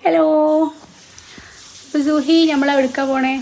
Hello. അപ്പോൾ സൂഹി നമ്മൾ എവിടേക്കാ പോണേ?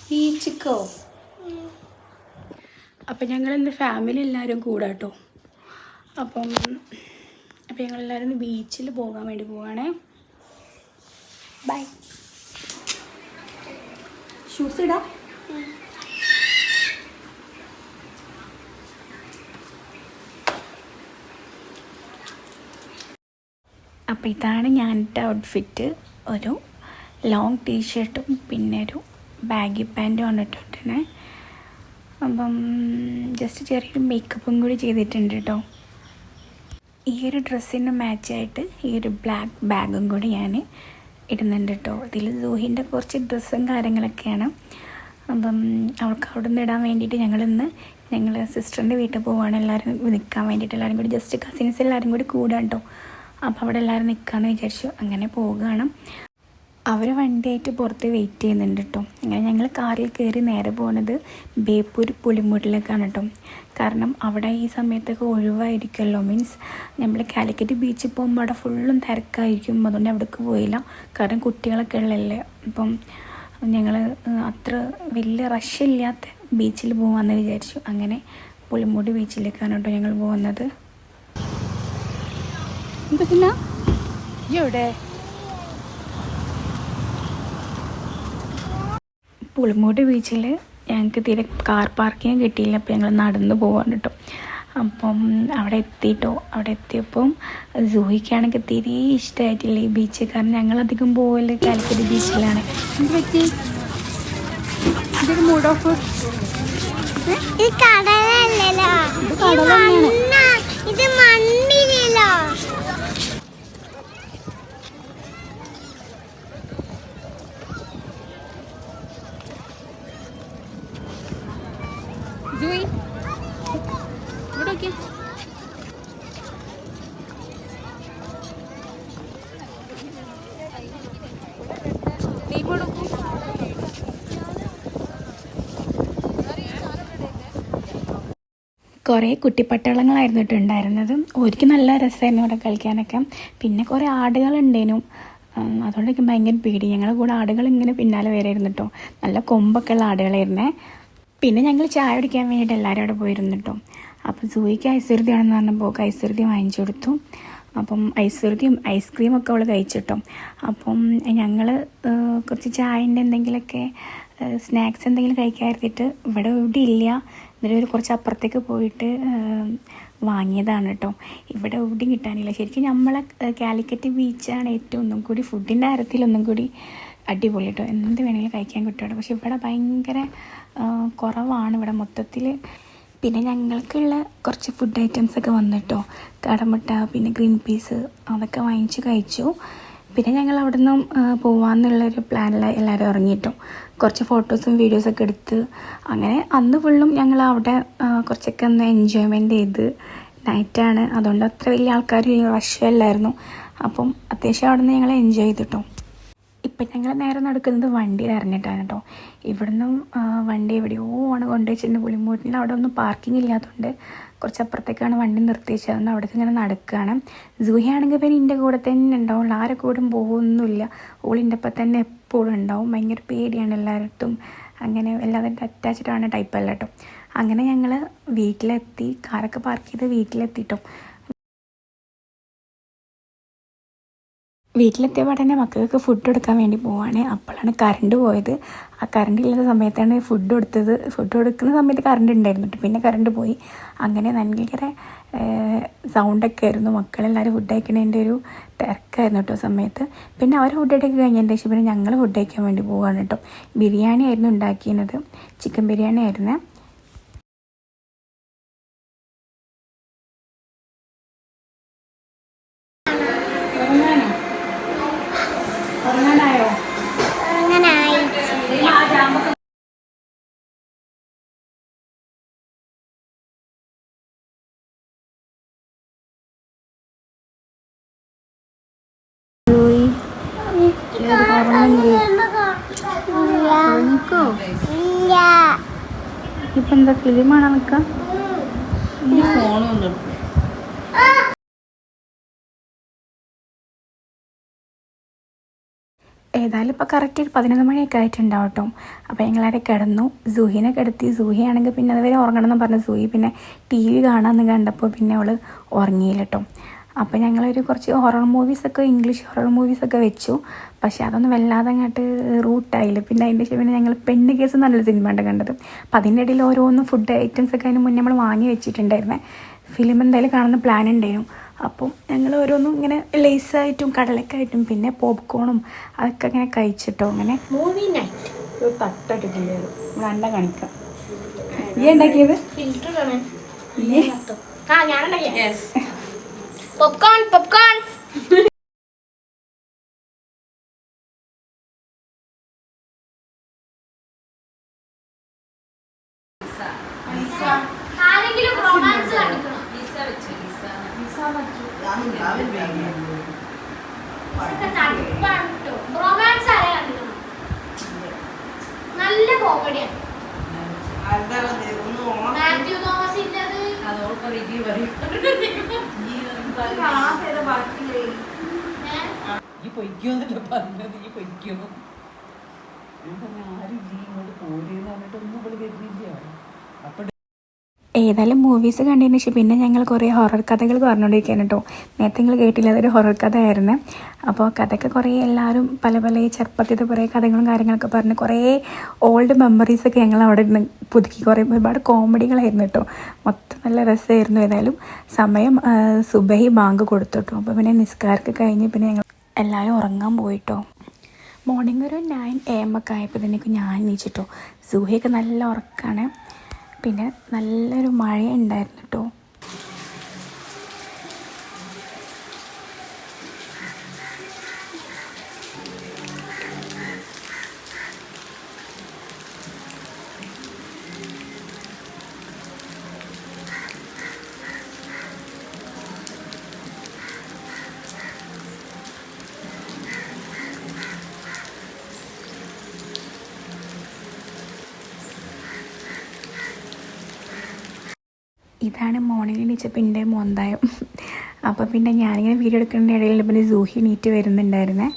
ബീച്ചിക്കോ? അപ്പം ഞങ്ങളിന്ന് ഫാമിലി എല്ലാവരും കൂടാട്ടോ. അപ്പം ഞങ്ങളെല്ലാവരും ബീച്ചിൽ പോകാൻ വേണ്ടി പോവാണേ. ബൈ. ഷൂസ് ഇടാം. അപ്പോൾ ഇതാണ് ഞാനിട്ട ഔട്ട്ഫിറ്റ്. ഒരു ലോങ് ടീഷർട്ടും പിന്നെ ഒരു ബാഗി പാൻറ്റും ആണ് ഇട്ടിട്ടുണ്ടേ. അപ്പം ജസ്റ്റ് ചെറിയൊരു മേക്കപ്പും കൂടി ചെയ്തിട്ടുണ്ട് കേട്ടോ. ഈ ഒരു ഡ്രസ്സിന് മാച്ചായിട്ട് ഈ ഒരു ബ്ലാക്ക് ബാഗും കൂടി ഞാൻ ഇടുന്നുണ്ട് കേട്ടോ. ഇതിൽ സൂഹിൻ്റെ കുറച്ച് ഡ്രസ്സും കാര്യങ്ങളൊക്കെയാണ്. അപ്പം അവൾക്ക് അവിടെ നിന്ന് ഇടാൻ വേണ്ടിയിട്ട് ഞങ്ങൾ സിസ്റ്ററിൻ്റെ വീട്ടിൽ പോവുകയാണ്. എല്ലാവരും നിൽക്കാൻ വേണ്ടിയിട്ട് എല്ലാവരും കൂടി ജസ്റ്റ് കസിൻസ് എല്ലാവരും കൂടി കൂടാം കേട്ടോ. അപ്പോൾ അവിടെ എല്ലാവരും നിൽക്കാമെന്ന് വിചാരിച്ചു. അങ്ങനെ പോവുകയാണ്. അവർ വണ്ടിയായിട്ട് പുറത്ത് വെയിറ്റ് ചെയ്യുന്നുണ്ട് കേട്ടോ. അങ്ങനെ ഞങ്ങൾ കാറിൽ കയറി നേരെ പോകുന്നത് ബേപ്പൂർ പുളിമൂട്ടിലേക്കാണ് കേട്ടോ. കാരണം അവിടെ ഈ സമയത്തൊക്കെ ഒഴിവായിരിക്കുമല്ലോ. മീൻസ് നമ്മൾ കാലിക്കറ്റ് ബീച്ചിൽ പോകുമ്പോൾ അവിടെ ഫുള്ളും തിരക്കായിരിക്കും. അതുകൊണ്ട് അവിടേക്ക് പോയില്ല. കാരണം കുട്ടികളൊക്കെ ഉള്ളല്ലേ. അപ്പം ഞങ്ങൾ അത്ര വലിയ റഷില്ലാത്ത ബീച്ചിൽ പോകാമെന്ന് വിചാരിച്ചു. അങ്ങനെ പുളിമൂടി ബീച്ചിലേക്കാണ് കേട്ടോ ഞങ്ങൾ പോകുന്നത്. എന്താ എവിടെ? പുളിമൂട് ബീച്ചിൽ ഞങ്ങൾക്ക് തീരെ കാർ പാർക്കിങ് കിട്ടിയില്ല. അപ്പോൾ ഞങ്ങൾ നടന്ന് പോവാണ് കേട്ടോ. അപ്പം അവിടെ എത്തിയപ്പം സൂഹിക്കാണെങ്കിൽ തീരെ ഇഷ്ടമായിട്ടില്ല ഈ ബീച്ച്. കാരണം ഞങ്ങളധികം പോകല് കാലിക്കറ്റ് ബീച്ചിലാണ്. എന്ത് പറ്റി? ഇതൊരു മൂഡ് ഓഫ്. ഇത് കടലല്ലല്ലോ, ഇത് കടലാണ്. ഇത് മണ്ണിലല്ലോ. ജൂയി ഇവിടെ നോക്കി. കുറേ കുട്ടിപ്പട്ടാളങ്ങളായിരുന്നു ഉണ്ടായിരുന്നത്. ഒരിക്കൽ നല്ല രസമായിരുന്നു അവിടെ കളിക്കാനൊക്കെ. പിന്നെ കുറേ ആടുകളുണ്ടേനും. അതുകൊണ്ടൊക്കെ ഭയങ്കര പേടി. ഞങ്ങളുടെ കൂടെ ആടുകൾ ഇങ്ങനെ പിന്നാലെ വരായിരുന്നു കേട്ടോ. നല്ല കൊമ്പൊക്കെ ഉള്ള ആടുകളായിരുന്നേ. പിന്നെ ഞങ്ങൾ ചായ കുടിക്കാൻ വേണ്ടിയിട്ട് എല്ലാവരും അവിടെ പോയിരുന്നു കേട്ടോ. അപ്പം സൂയിക്ക് ഐശ്വര്യമാണെന്ന് പറഞ്ഞപ്പോൾ ഐശ്വര്യം വാങ്ങിച്ചു കൊടുത്തു. അപ്പം ഐസ്ക്രീമൊക്കെ അവൾ കഴിച്ചിട്ടോ. അപ്പം ഞങ്ങൾ കുറച്ച് ചായൻ്റെ എന്തെങ്കിലുമൊക്കെ സ്നാക്സ് എന്തെങ്കിലും കഴിക്കാതിരുത്തിട്ട് ഇവിടെ ഇവിടെ ഇല്ല. എന്നിട്ട് കുറച്ച് അപ്പുറത്തേക്ക് പോയിട്ട് വാങ്ങിയതാണ് കേട്ടോ. ഇവിടെ എവിടെയും കിട്ടാനില്ല. ശരിക്കും നമ്മളെ കാലിക്കറ്റ് ബീച്ചാണ് ഏറ്റവും ഒന്നും കൂടി ഫുഡിൻ്റെ കാര്യത്തിൽ ഒന്നും കൂടി അടിപൊളി കേട്ടോ. എന്ത് വേണമെങ്കിലും കഴിക്കാൻ കിട്ടും. പക്ഷെ ഇവിടെ ഭയങ്കര കുറവാണ് ഇവിടെ മൊത്തത്തിൽ. പിന്നെ ഞങ്ങൾക്കുള്ള കുറച്ച് ഫുഡ് ഐറ്റംസൊക്കെ വന്നിട്ടോ. കടമുട്ട പിന്നെ ഗ്രീൻ പീസ് അതൊക്കെ വാങ്ങിച്ച് കഴിച്ചു. പിന്നെ ഞങ്ങൾ അവിടെ നിന്നും പോകാമെന്നുള്ളൊരു പ്ലാനിൽ എല്ലാവരും ഇറങ്ങിയിട്ടു. കുറച്ച് ഫോട്ടോസും വീഡിയോസൊക്കെ എടുത്ത് അങ്ങനെ അന്ന് ഫുള്ളും ഞങ്ങൾ അവിടെ കുറച്ചൊക്കെ ഒന്ന് എൻജോയ്മെൻറ്റ് ചെയ്ത്. നൈറ്റാണ്, അതുകൊണ്ട് അത്ര വലിയ ആൾക്കാർ റഷല്ലായിരുന്നു. അപ്പം അത്യാവശ്യം അവിടെ നിന്ന് ഞങ്ങൾ എൻജോയ് ചെയ്തിട്ടോ. ഇപ്പം ഞങ്ങൾ നേരെ നടക്കുന്നത് വണ്ടിയിൽ ഇറങ്ങിയിട്ടാണ് കേട്ടോ. ഇവിടുന്ന് വണ്ടി എവിടെയോ ആണ് കൊണ്ടുവച്ചിട്ടുണ്ട്. പുളിമൂട്ടിൽ അവിടെ ഒന്നും പാർക്കിംഗ് ഇല്ലാത്തതുകൊണ്ട് കുറച്ച് അപ്പുറത്തേക്കാണ് വണ്ടി നിർത്തിച്ചത്. അതുകൊണ്ട് അവിടേക്ക് ഇങ്ങനെ നടക്കുകയാണ്. സൂഹിയാണെങ്കിൽ പിന്നെ എൻ്റെ കൂടെ തന്നെ ഉണ്ടാവും. ആരെ കൂടെ പോകുന്നില്ല. ഓളിൻ്റെ ഒപ്പം തന്നെ എപ്പോഴും ഉണ്ടാവും. ഭയങ്കര പേടിയാണ് എല്ലായിടത്തും. അങ്ങനെ എല്ലാവരും അറ്റാച്ച്ഡാണ് ടൈപ്പല്ല കേട്ടോ. അങ്ങനെ ഞങ്ങൾ വീട്ടിലെത്തി. കാറൊക്കെ പാർക്ക് ചെയ്ത് വീട്ടിലെത്തിട്ടോ. വീട്ടിലെത്തിയപ്പോൾ തന്നെ മക്കൾക്ക് ഫുഡ് കൊടുക്കാൻ വേണ്ടി പോവാണ്. അപ്പോഴാണ് കറണ്ട് പോയത്. ആ കറണ്ട് ഇല്ലാത്ത സമയത്താണ് ഫുഡ് കൊടുത്തത്. ഫുഡ് കൊടുക്കുന്ന സമയത്ത് കറണ്ട് ഉണ്ടായിരുന്നു. പിന്നെ കറണ്ട് പോയി. അങ്ങനെ ഭയങ്കര സൗണ്ടൊക്കെ ആയിരുന്നു. മക്കളെല്ലാവരും ഫുഡ് കഴിക്കണതിൻ്റെ ഒരു തിരക്കായിരുന്നു കേട്ടോ സമയത്ത്. പിന്നെ അവർ ഫുഡ് കഴിക്കാൻ കഴിഞ്ഞതിൻ്റെ ശേഷം പിന്നെ ഞങ്ങൾ ഫുഡ് കഴിക്കാൻ വേണ്ടി പോവുകയാണ് കേട്ടോ. ബിരിയാണി ആയിരുന്നു ഉണ്ടാക്കിയത്. ചിക്കൻ ബിരിയാണി ആയിരുന്നേ. ഉറങ്ങാനായോ? ഇപ്പൊ എന്താ ഫിലിമാണോ നിക്ക? ഫോൺ ഏതായാലും ഇപ്പോൾ കറക്റ്റ് ഒരു 11 മണിയൊക്കെ ആയിട്ടുണ്ടാവും കേട്ടോ. അപ്പോൾ ഞങ്ങളവിടെ കിടന്നു. സൂഹിനെ കിടത്തി. സൂഹി ആണെങ്കിൽ പിന്നെ അതുവരെ ഉറങ്ങണം എന്ന് പറഞ്ഞു. സൂഹി പിന്നെ ടി വി കാണാമെന്ന് കണ്ടപ്പോൾ പിന്നെ അവൾ ഉറങ്ങിയില്ല കേട്ടോ. അപ്പോൾ ഞങ്ങളൊരു കുറച്ച് ഹൊറർ മൂവീസൊക്കെ, ഇംഗ്ലീഷ് ഹൊറർ മൂവീസൊക്കെ വെച്ചു. പക്ഷേ അതൊന്നും വല്ലാതെ അങ്ങോട്ട് റൂട്ടായില്ല. പിന്നെ അതിൻ്റെ ശേഷം പിന്നെ ഞങ്ങൾ പെണ്ണ് കേസ് നല്ലൊരു സിനിമ ഉണ്ട് കണ്ടത്. അപ്പോൾ അതിൻ്റെ ഇടയിൽ ഓരോന്നും ഫുഡ് ഐറ്റംസൊക്കെ അതിന് മുന്നേ നമ്മൾ വാങ്ങി വെച്ചിട്ടുണ്ടായിരുന്നേ. ഫിലിം എന്തായാലും കാണുന്ന പ്ലാൻ ഉണ്ടായിരുന്നു. അപ്പം ഞങ്ങൾ ഓരോന്നും ഇങ്ങനെ ലേസായിട്ടും കടലക്കായിട്ടും പിന്നെ പോപ്കോണും അതൊക്കെ ഇങ്ങനെ കഴിച്ചിട്ടോ. അങ്ങനെ മൂവി നൈറ്റ് തട്ടിട്ടില്ലേ നല്ല കാണിക്കാം. ഈ ഉണ്ടാക്കിയത് പോപ്കോൺ പോപ്കോൺ. ആരെങ്കിലും റൊമാൻസ് കാണിക്കണം. റൊമാൻസ് ആരെ കാണിക്കണം? നല്ല കോമഡിയാണ്. മാത്യു തോമസിൻ്റെത് ഈ പൊയ്ക്കോന്നല്ലേ പറഞ്ഞത്. ഈ പൊയ്ക്കോ ആരും ഇങ്ങോട്ട് പോരെന്ന് പറഞ്ഞിട്ടൊന്നും ഇവിടെ വരുന്നില്ല. അപ്പൊ ഏതായാലും മൂവീസ് കണ്ടതിന് ശേഷം പിന്നെ ഞങ്ങൾ കുറേ ഹൊറർ കഥകൾ പറഞ്ഞുകൊണ്ടിരിക്കുകയാണ് കേട്ടോ. നേരത്തെ നിങ്ങൾ കേട്ടില്ല, അതൊരു ഹൊറർ കഥ ആയിരുന്നു. അപ്പോൾ കഥയൊക്കെ കുറേ എല്ലാവരും പല പല ചെറുപ്പത്തിൻ്റെ കുറേ കഥകളും കാര്യങ്ങളൊക്കെ പറഞ്ഞ് കുറേ ഓൾഡ് മെമ്മറീസൊക്കെ ഞങ്ങൾ അവിടെ ഇരുന്ന് പുതുക്കി. ഒരുപാട് കോമഡികളായിരുന്നു കേട്ടോ. മൊത്തം നല്ല രസമായിരുന്നു. ഏതായാലും സമയം സുബഹി ബാങ്ക് കൊടുത്തു കേട്ടോ. അപ്പോൾ പിന്നെ നിസ്കാരമൊക്കെ കഴിഞ്ഞ് പിന്നെ ഞങ്ങൾ എല്ലാവരും ഉറങ്ങാൻ പോയിട്ടോ. മോർണിംഗ് ഒരു 9 AM ഒക്കെ ആയപ്പോഴത്തേക്ക് ഞാൻ എണീച്ചിട്ടോ. സുഹയൊക്കെ നല്ല ഉറക്കമാണ്. പിന്നെ നല്ലൊരു മഴ ഉണ്ടായിരുന്നു കേട്ടോ. ഇതാണ് മോർണിംഗ് എണീച്ചപ്പോൾ എൻ്റെ മോന്തായം. അപ്പോൾ പിന്നെ ഞാനിങ്ങനെ വീഡിയോ എടുക്കുന്ന ഇടയിൽ പിന്നെ സൂഹി എണീറ്റ് വരുന്നുണ്ടായിരുന്നേ.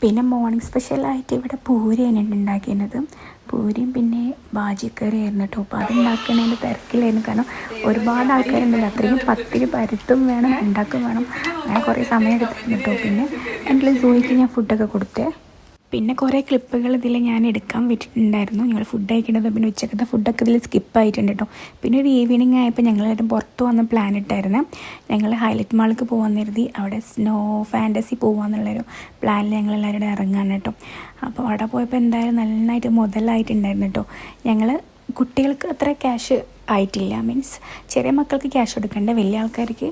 പിന്നെ മോർണിംഗ് സ്പെഷ്യലായിട്ട് ഇവിടെ പൂരിയാണ് ഉണ്ടാക്കിയത്. പൂരിയും പിന്നെ ബാജിക്കറി ആയിരുന്നു കേട്ടോ. അപ്പോൾ അത് ഉണ്ടാക്കുന്നതിൻ്റെ തിരക്കിലായിരുന്നു. കാരണം ഒരുപാട് ആൾക്കാരുണ്ടല്ലോ, അത്രയും പത്തിരി പരുത്തും വേണം, ഉണ്ടാക്കും വേണം. അങ്ങനെ കുറേ സമയം എടുത്തിരുന്നു കേട്ടോ. പിന്നെ എൻ്റെ സൂഹിക്ക് ഞാൻ ഫുഡൊക്കെ കൊടുത്തേ. പിന്നെ കുറേ ക്ലിപ്പുകൾ ഇതിൽ ഞാൻ എടുക്കാൻ വിട്ടിട്ടുണ്ടായിരുന്നു. ഞങ്ങൾ ഫുഡ് കഴിക്കേണ്ടത് പിന്നെ ഉച്ചക്കത്തെ ഫുഡൊക്കെ ഇതിൽ സ്കിപ്പായിട്ടുണ്ട് കേട്ടോ. പിന്നെ ഒരു ഈവനിങ് ആയപ്പോൾ ഞങ്ങളെല്ലാവരും പുറത്ത് വന്ന് പ്ലാൻ ഇട്ടായിരുന്നു. ഞങ്ങൾ ഹൈലൈറ്റ് മാൾക്ക് പോകാൻ കരുതി. അവിടെ സ്നോ ഫാൻറ്റസി പോകാമെന്നുള്ളൊരു പ്ലാനിൽ ഞങ്ങളെല്ലാവരും ഇറങ്ങാണ് കേട്ടോ. അപ്പോൾ അവിടെ പോയപ്പോൾ എന്തായാലും നന്നായിട്ട് മുതലായിട്ടുണ്ടായിരുന്നു കേട്ടോ. ഞങ്ങൾ കുട്ടികൾക്ക് അത്ര ക്യാഷ് ആയിട്ടില്ല, മീൻസ് ചെറിയ മക്കൾക്ക് ക്യാഷ് കൊടുക്കണ്ട, വലിയ ആൾക്കാർക്ക്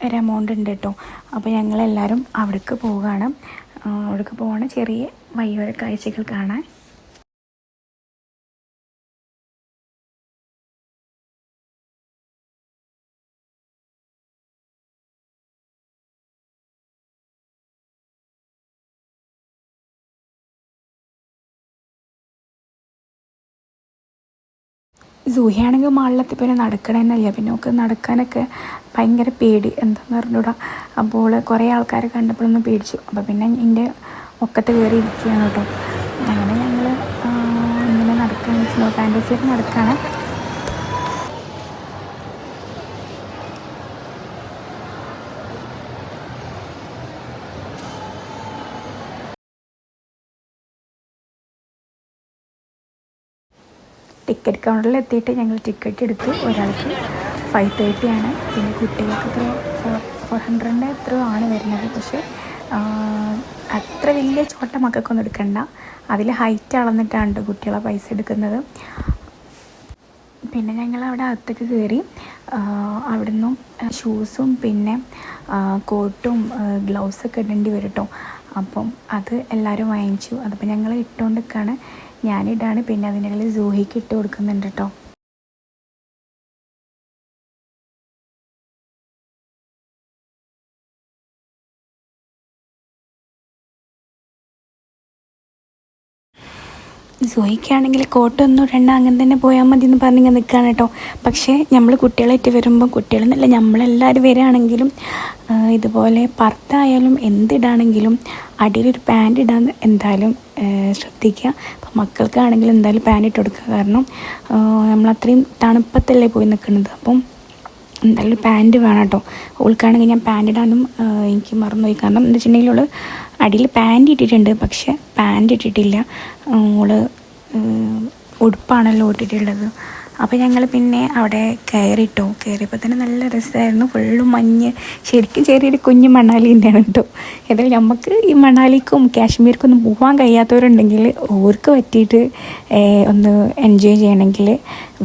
ഒരു എമൗണ്ട് ഉണ്ട് കേട്ടോ. അപ്പോൾ ഞങ്ങളെല്ലാവരും അവിടേക്ക് പോവുകയാണ്. അവിടേക്ക് പോകണം ചെറിയ വഴിയോര കാഴ്ചകൾ കാണാൻ. സൂഹിയാണെങ്കിൽ മാളിലെത്തിപ്പോൾ നടക്കണമെന്നല്ല, പിന്നെ ഒക്കെ നടക്കാനൊക്കെ ഭയങ്കര പേടി, എന്താണെന്ന് പറഞ്ഞൂടാ. അപ്പോൾ കുറേ ആൾക്കാരെ കണ്ടപ്പോഴൊന്നും പേടിച്ചു. അപ്പോൾ പിന്നെ എൻ്റെ ഒക്കത്ത് കയറി ഇരിക്കുകയാണ് കേട്ടോ. അങ്ങനെ ഞങ്ങൾ ഇങ്ങനെ നടക്കാൻ സ്നോ ഫാൻറ്റസിയൊക്കെ നടക്കുകയാണ്. ടിക്കറ്റ് കൗണ്ടറിൽ എത്തിയിട്ട് ഞങ്ങൾ ടിക്കറ്റ് എടുത്തു. ഒരാൾക്ക് 530 ആണ്. പിന്നെ കുട്ടികൾക്ക് എത്ര 400 എത്രയോ ആണ് വരുന്നത്. പക്ഷേ അത്ര വലിയ ചോട്ട മക്കൾക്കൊന്നും എടുക്കണ്ട, അതിൽ ഹൈറ്റ് അളന്നിട്ടാണ് കുട്ടികളെ പൈസ എടുക്കുന്നത്. പിന്നെ ഞങ്ങൾ അവിടെ അകത്തേക്ക് കയറി. അവിടെ നിന്നും ഷൂസും പിന്നെ കോട്ടും ഗ്ലൗസൊക്കെ ഇടേണ്ടി വരും കേട്ടോ. അപ്പം അത് എല്ലാവരും വാങ്ങിച്ചു. അതിപ്പോൾ ഞങ്ങൾ ഇട്ടുകൊണ്ടിരിക്കുകയാണ്. ഞാനിടാണ്. പിന്നെ അതിൻ്റെ ഇടയിൽ സൂഹിക്ക് ഇട്ട് കൊടുക്കുന്നുണ്ട് കേട്ടോ. സോയിക്കാണെങ്കിൽ കോട്ടൊന്നും ഇടണ്ട അങ്ങനെ തന്നെ പോയാൽ മതി എന്ന് പറഞ്ഞിങ്ങനെ നിൽക്കുകയാണ് കേട്ടോ. പക്ഷേ നമ്മൾ കുട്ടികളായിട്ട് വരുമ്പോൾ കുട്ടികളെന്നല്ല നമ്മളെല്ലാവരും വരികയാണെങ്കിലും ഇതുപോലെ പർദ്ദായാലും എന്തിടാണെങ്കിലും അടിയിലൊരു പാൻറ് ഇടാൻ എന്തായാലും ശ്രദ്ധിക്കുക. അപ്പം മക്കൾക്കാണെങ്കിലും എന്തായാലും പാൻറ് ഇട്ട് കൊടുക്കുക. കാരണം നമ്മളത്രയും തണുപ്പത്തല്ലേ പോയി നിൽക്കുന്നത്. അപ്പം എന്തായാലും പാൻറ് വേണം കേട്ടോ. ഓൾക്കാണെങ്കിൽ ഞാൻ പാൻറ് ഇടാനും എനിക്ക് മറന്നുപോയി. കാരണം എന്താ വെച്ചിട്ടുണ്ടെങ്കിൽ ഓള് അടിയിൽ പാൻറ് ഇട്ടിട്ടുണ്ട്, പക്ഷെ പാൻറ് ഇട്ടിട്ടില്ല. ഓള് ഉടുപ്പാണല്ലോ ഇട്ടിട്ടുള്ളത്. അപ്പോൾ ഞങ്ങൾ പിന്നെ അവിടെ കയറിയപ്പോൾ തന്നെ നല്ല രസമായിരുന്നു. ഫുള്ളും മഞ്ഞ്, ശരിക്കും ചെറിയൊരു കുഞ്ഞ് മണാലി തന്നെയാണ് കേട്ടോ. ഏതായാലും നമുക്ക് ഈ മണാലിക്കും കാശ്മീർക്കും ഒന്നും പോകാൻ കഴിയാത്തവരുണ്ടെങ്കിൽ ഓർക്ക് പറ്റിയിട്ട് ഒന്ന് എൻജോയ് ചെയ്യണമെങ്കിൽ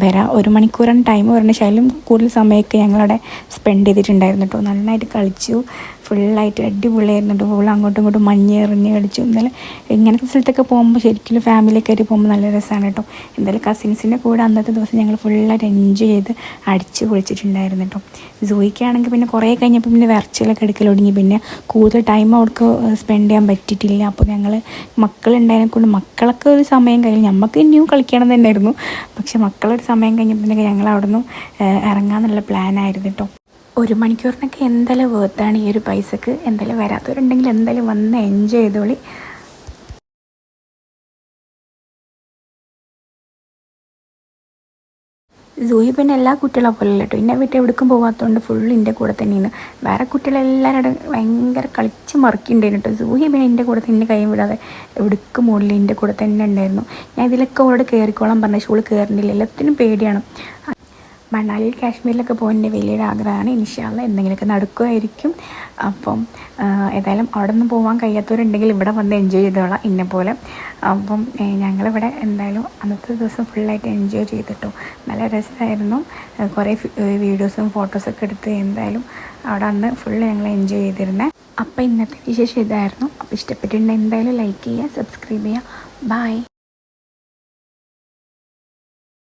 വരാം. 1 മണിക്കൂറാണ് ടൈം പറഞ്ഞ ശൈലും കൂടുതൽ സമയമൊക്കെ ഞങ്ങളവിടെ സ്പെൻഡ് ചെയ്തിട്ടുണ്ടായിരുന്നു കേട്ടോ. നന്നായിട്ട് കളിച്ചു, ഫുള്ളായിട്ട് അടിപൊളിയായിരുന്നു കേട്ടോ. ഫുൾ അങ്ങോട്ടും ഇങ്ങോട്ടും മഞ്ഞ് എറിഞ്ഞ് കളിച്ചു. എന്തായാലും ഇങ്ങനത്തെ സ്ഥലത്തൊക്കെ പോകുമ്പോൾ ശരിക്കും ഫാമിലിയൊക്കെ ആയിട്ട് പോകുമ്പോൾ നല്ല രസമാണ് കേട്ടോ. എന്തായാലും കസിൻസിൻ്റെ കൂടെ അന്നത്തെ ദിവസം ഞങ്ങൾ ഫുള്ളായിട്ട് എൻജോയ് ചെയ്ത് അടിച്ച് പൊളിച്ചിട്ടുണ്ടായിരുന്നു കേട്ടോ. സൂയിക്കാണെങ്കിൽ പിന്നെ കുറേ കഴിഞ്ഞപ്പോൾ പിന്നെ വിറച്ചിലൊക്കെ എടുക്കൽ തുടങ്ങി. പിന്നെ കൂടുതൽ ടൈം അവർക്ക് സ്പെൻഡ് ചെയ്യാൻ പറ്റിയിട്ടില്ല. അപ്പോൾ ഞങ്ങൾ മക്കളുണ്ടായതിനെക്കൊണ്ട് മക്കളൊക്കെ ഒരു സമയം കഴിഞ്ഞ് നമുക്ക് ഇനിയും കളിക്കണം തന്നെയായിരുന്നു. പക്ഷെ മക്കളൊരു സമയം കഴിഞ്ഞപ്പോഴത്തേക്ക് ഞങ്ങൾ അവിടെ നിന്ന് ഇറങ്ങാമെന്നുള്ള പ്ലാനായിരുന്നു കേട്ടോ. 1 മണിക്കൂറിനൊക്കെ എന്തായാലും വേർത്താണ് ഈ ഒരു പൈസക്ക്. എന്തായാലും വരാത്തവരുണ്ടെങ്കിൽ എന്തായാലും വന്ന് എൻജോയ് ചെയ്തോളി. സൂയി പിന്നെ എല്ലാ കുട്ടികളെ പോലെ കേട്ടോ. എന്നെ വീട്ടിൽ എവിടേക്കും പോകാത്തതുകൊണ്ട് ഫുൾ എൻ്റെ കൂടെ തന്നെയാണ്. വേറെ കുട്ടികളെല്ലാവരും ഭയങ്കര കളിച്ച് മറക്കിണ്ടായിരുന്നു കേട്ടോ. സൂയി പിന്നെ എൻ്റെ കൂടെ തന്നെ കൈ വിടാതെ എവിടേക്കും മുകളിൽ എൻ്റെ കൂടെ തന്നെ ഉണ്ടായിരുന്നു. ഞാൻ ഇതിലൊക്കെ അവളോട് കയറിക്കോളാൻ പറഞ്ഞ ഷൂൾ കയറുന്നില്ല, എല്ലാത്തിനും പേടിയാണ്. മണാലിയിൽ കാശ്മീരിലൊക്കെ പോകുന്നതിൻ്റെ വലിയൊരു ആഗ്രഹമാണ്. ഇൻഷാ അല്ലാഹ് എന്തെങ്കിലുമൊക്കെ നടക്കുമായിരിക്കും. അപ്പം ഏതായാലും അവിടെ നിന്ന് പോകാൻ കഴിയാത്തവരുണ്ടെങ്കിൽ ഇവിടെ വന്ന് എൻജോയ് ചെയ്തോളാം ഇന്നെ പോലെ. അപ്പം ഞങ്ങളിവിടെ എന്തായാലും അന്നത്തെ ദിവസം ഫുള്ളായിട്ട് എൻജോയ് ചെയ്തിട്ടോ. നല്ല രസമായിരുന്നു. കുറേ വീഡിയോസും ഫോട്ടോസൊക്കെ എടുത്ത് എന്തായാലും അവിടെ അന്ന് ഫുള്ള് ഞങ്ങൾ എൻജോയ് ചെയ്തിരുന്നത്. അപ്പോൾ ഇന്നത്തെ വിശേഷം ഇതായിരുന്നു. അപ്പോൾ ഇഷ്ടപ്പെട്ടിട്ടുണ്ടെങ്കിൽ എന്തായാലും ലൈക്ക് ചെയ്യുക, സബ്സ്ക്രൈബ് ചെയ്യുക. ബൈ.